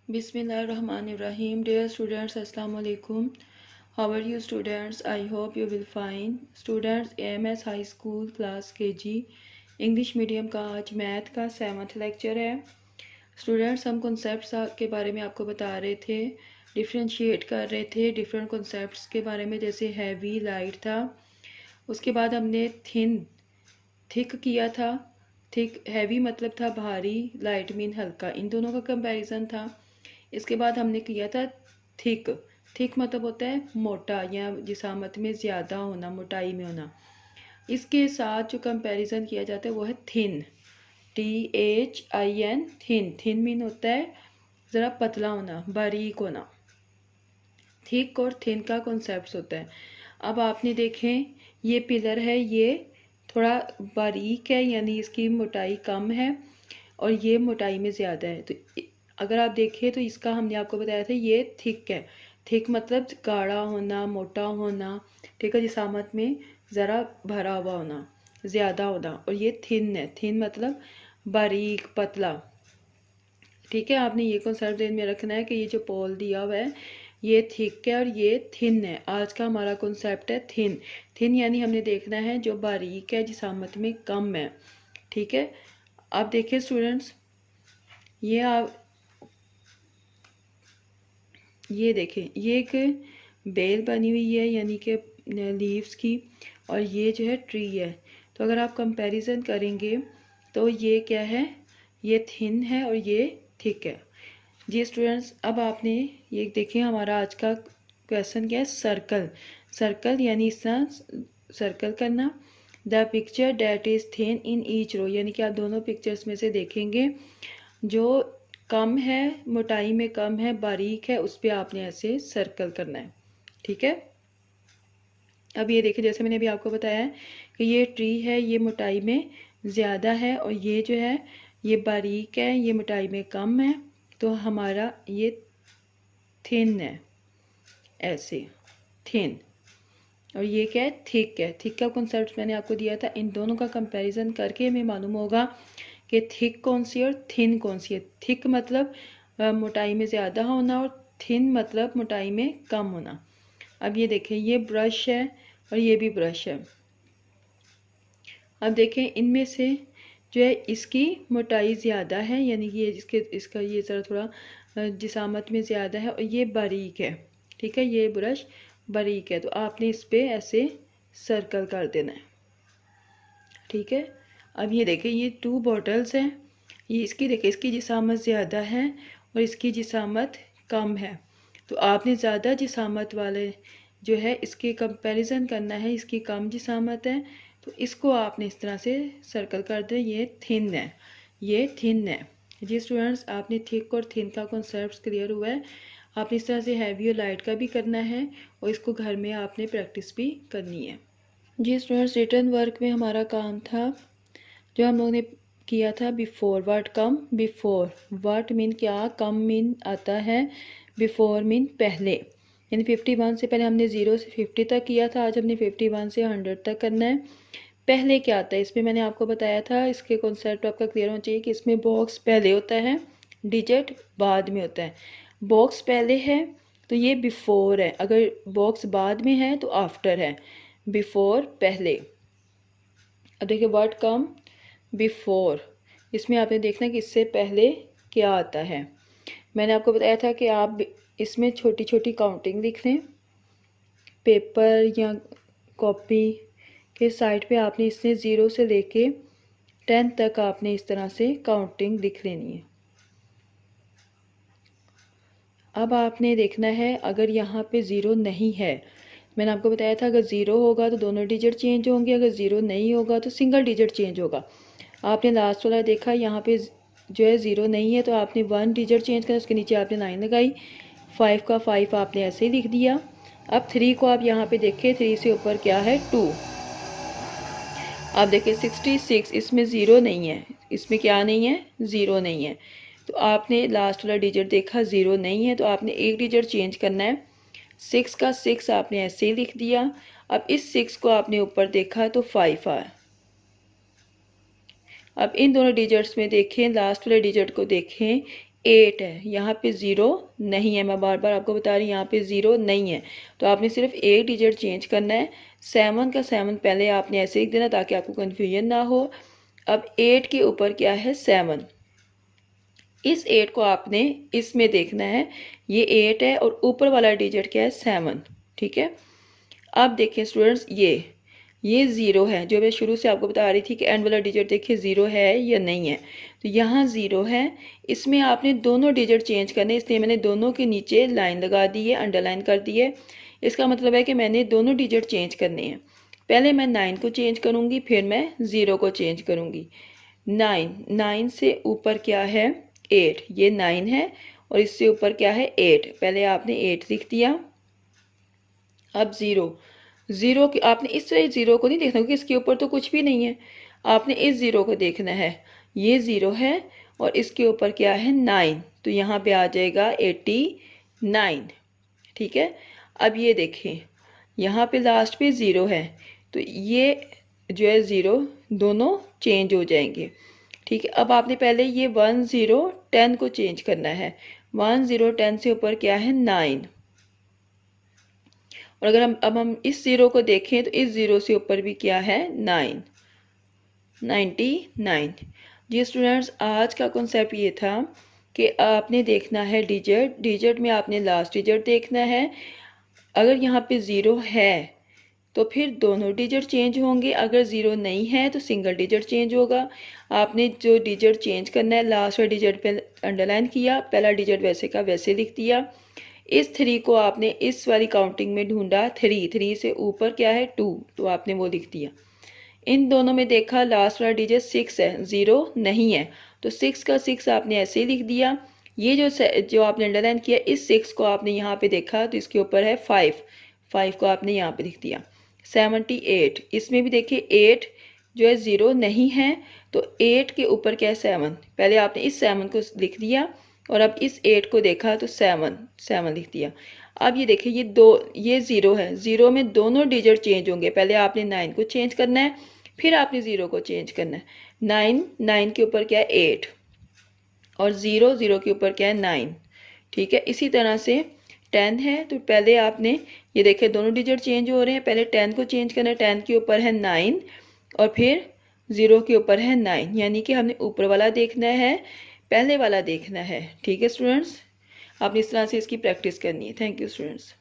Bismillahirrahmanirrahim. Dear students, Assalamu alaikum. How are you students? I hope you will fine. Students, AMS High School class KG English medium का आज math का 7th lecture है। Students, हम concepts के बारे में आपको बता रहे थे, डिफ्रेंशिएट कर रहे थे डिफरेंट कॉन्सेप्ट्स के बारे में, जैसे हैवी लाइट था। उसके बाद हमने थिक किया था। थिक हैवी मतलब था भारी, लाइट मीन हल्का, इन दोनों का कंपैरिजन था। इसके बाद हमने किया था थिक। थिक मतलब होता है मोटा या जिसामत में ज़्यादा होना, मोटाई में होना। इसके साथ जो कंपैरिजन किया जाता है वो है thin, THIN, thin. Thin mean होता है ज़रा पतला होना, बारीक होना। थिक और थिन का कॉन्सेप्ट होता है। अब आपने देखें, ये पिलर है, ये थोड़ा बारीक है, यानी इसकी मोटाई कम है, और ये मोटाई में ज़्यादा है। तो अगर आप देखें तो इसका हमने आपको बताया था ये थिक है। थिक मतलब गाढ़ा होना, मोटा होना, ठीक है, जिसामत में ज़रा भरा हुआ होना, ज़्यादा होना। और ये थिन है, थिन मतलब बारीक, पतला। ठीक है, आपने ये कॉन्सेप्ट ध्यान में रखना है कि ये जो पोल दिया हुआ है ये थिक है और ये थिन है। आज का हमारा कॉन्सेप्ट है थिन। थिन यानी हमने देखना है जो बारीक है, जिसामत में कम है। ठीक है, आप देखिए स्टूडेंट्स, ये देखें, ये एक बेल बनी हुई है यानी कि लीव्स की, और ये जो है ट्री है। तो अगर आप कंपैरिजन करेंगे तो ये क्या है, ये थिन है और ये थिक है। जी स्टूडेंट्स, अब आपने ये देखें, हमारा आज का क्वेश्चन क्या है, सर्कल। सर्कल यानी इस तरह सर्कल करना। The picture that is thin in each row, यानी कि आप दोनों पिक्चर्स में से देखेंगे जो कम है, मोटाई में कम है, बारीक है, उस पर आपने ऐसे सर्कल करना है। ठीक है, अब ये देखिए, जैसे मैंने अभी आपको बताया है कि ये ट्री है, ये मोटाई में ज़्यादा है, और ये जो है ये बारीक है, ये मोटाई में कम है। तो हमारा ये थिन है, ऐसे थिन। और ये क्या है, थिक है। थिक का कॉन्सेप्ट मैंने आपको दिया था। इन दोनों का कंपैरिजन करके हमें मालूम होगा कि थिक कौन सी और थिन कौन सी है। थिक मतलब मोटाई में ज़्यादा होना, और थिन मतलब मोटाई में कम होना। अब ये देखें, ये ब्रश है और ये भी ब्रश है। अब देखें, इनमें से जो है इसकी मोटाई ज़्यादा है, यानी कि ये इसका ये ज़रा थोड़ा जिसामत में ज़्यादा है, और ये बारीक है। ठीक है, ये ब्रश बारीक है, तो आपने इस पर ऐसे सर्कल कर देना है। ठीक है, अब ये देखें, ये 2 बॉटल्स हैं। ये इसकी देखें, इसकी जिसामत ज़्यादा है और इसकी जिसामत कम है। तो आपने ज़्यादा जिसामत वाले जो है इसके कंपैरिजन करना है, इसकी कम जिसामत है, तो इसको आपने इस तरह से सर्कल कर दें, ये थिन है, ये थिन है। जी स्टूडेंट्स, आपने थिक और थिन का कॉन्सेप्ट क्लियर हुआ है। आपने इस तरह से हैवी और लाइट का भी करना है, और इसको घर में आपने प्रैक्टिस भी करनी है। जी स्टूडेंट्स, रिटर्न वर्क में हमारा काम था, जो हम लोगों ने किया था, before. Word come before, word mean क्या, कम मीन आता है, बिफोर मीन पहले। यानी 51 से पहले हमने 0 से 50 तक किया था, आज हमने 51 से 100 तक करना है। पहले क्या आता है, इसमें मैंने आपको बताया था, इसके कॉन्सेप्ट आपका क्लियर होना चाहिए कि इसमें बॉक्स पहले होता है, डिजिट बाद में होता है। बॉक्स पहले है तो ये बिफोर है, अगर बॉक्स बाद में है तो आफ्टर है। बिफोर पहले। अब देखिए, वर्ड कम बिफोर, इसमें आपने देखना कि इससे पहले क्या आता है। मैंने आपको बताया था कि आप इसमें छोटी छोटी काउंटिंग लिख लें, पेपर या कॉपी के साइड पे आपने इससे 0 से लेके 10 तक आपने इस तरह से काउंटिंग लिख लेनी है। अब आपने देखना है, अगर यहाँ पे 0 नहीं है, मैंने आपको बताया था अगर 0 होगा तो दोनों डिजिट चेंज होंगे, अगर 0 नहीं होगा तो सिंगल डिजिट चेंज होगा। आपने लास्ट वाला देखा, यहाँ पे जो है 0 नहीं है, तो आपने 1 डिजिट चेंज करा, उसके नीचे आपने 9 लगाई, 5 का 5 आपने ऐसे ही लिख दिया। अब 3 को आप यहाँ पे देखें, 3 से ऊपर क्या है, 2। आप देखिए 66, इसमें 0 नहीं है, इसमें क्या नहीं है, 0 नहीं है। तो आपने लास्ट वाला डिजिट देखा, 0 नहीं है, तो आपने एक डिजिट चेंज करना है। 6 का 6 आपने ऐसे ही लिख दिया। अब इस 6 को आपने ऊपर देखा तो 5 आया। अब इन दोनों डिजिट्स में देखें, लास्ट वाले डिजिट को देखें, 8 है, यहाँ पे 0 नहीं है। मैं बार बार आपको बता रही हूँ यहाँ पे 0 नहीं है, तो आपने सिर्फ एक डिजिट चेंज करना है। 7 का 7 पहले आपने ऐसे लिख देना ताकि आपको कन्फ्यूजन ना हो। अब 8 के ऊपर क्या है 7, इस 8 को आपने इसमें देखना है, ये 8 है और ऊपर वाला डिजिट क्या है 7, ठीक है। अब देखिए स्टूडेंट्स, ये 0 है, जो मैं शुरू से आपको बता रही थी कि एंड वाला डिजिट देखिए 0 है या नहीं है, तो यहाँ 0 है। इसमें आपने दोनों डिजिट चेंज करने, इसलिए मैंने दोनों के नीचे लाइन लगा दी है, अंडरलाइन कर दी है। इसका मतलब है कि मैंने दोनों डिजिट चेंज करने हैं। पहले मैं 9 को चेंज करूँगी, फिर मैं 0 को चेंज करूँगी। 9 से ऊपर क्या है 8, ये 9 है और इससे ऊपर क्या है 8, पहले आपने 8 लिख दिया। अब 0 की आपने इस 0 को नहीं देखना क्योंकि इसके ऊपर तो कुछ भी नहीं है, आपने इस 0 को देखना है। ये 0 है और इसके ऊपर क्या है 9, तो यहाँ पे आ जाएगा 89, ठीक है। अब ये देखें, यहाँ पे लास्ट पे 0 है, तो ये जो है 0 दोनों चेंज हो जाएंगे, ठीक है। अब आपने पहले ये 1 0 10 को चेंज करना है। 1 0 10 से ऊपर क्या है 9, और अगर हम इस 0 को देखें तो इस 0 से ऊपर भी क्या है 9, 99। जी स्टूडेंट्स, आज का कॉन्सेप्ट ये था कि आपने देखना है डिजिट में आपने लास्ट डिजिट देखना है। अगर यहाँ पे 0 है तो फिर दोनों डिजिट चेंज होंगे, अगर 0 नहीं है तो सिंगल डिजिट चेंज होगा। आपने जो डिजिट चेंज करना है लास्ट वाले डिजिट पे अंडरलाइन किया, पहला डिजिट वैसे का वैसे लिख दिया। इस 3 को आपने इस वाली काउंटिंग में ढूंढा, 3 से ऊपर क्या है 2, तो आपने वो लिख दिया। इन दोनों में देखा लास्ट वाला डिजिट 6 है, 0 नहीं है, तो 6 का 6 आपने ऐसे ही लिख दिया। ये जो आपने अंडरलाइन किया, इस 6 को आपने यहाँ पे देखा तो इसके ऊपर है 5 को आपने यहाँ पे लिख दिया। 78, इसमें भी देखिए 8 जो है 0 नहीं है, तो 8 के ऊपर क्या है 7, पहले आपने इस 7 को लिख दिया और अब इस 8 को देखा तो 7 लिख दिया। अब ये देखिए ये 0 है, 0 में दोनों डिजिट चेंज होंगे, पहले आपने 9 को चेंज करना है, फिर आपने 0 को चेंज करना है। 9 के ऊपर क्या है 8 और 0 के ऊपर क्या है 9, ठीक है। इसी तरह से 10 है, तो पहले आपने ये देखे दोनों डिजिट चेंज हो रहे हैं, पहले 10 को चेंज करना है, 10 के ऊपर है 9 और फिर 0 के ऊपर है 9, यानी कि हमने ऊपर वाला देखना है, पहले वाला देखना है, ठीक है स्टूडेंट्स। आपने इस तरह से इसकी प्रैक्टिस करनी है। Thank you students.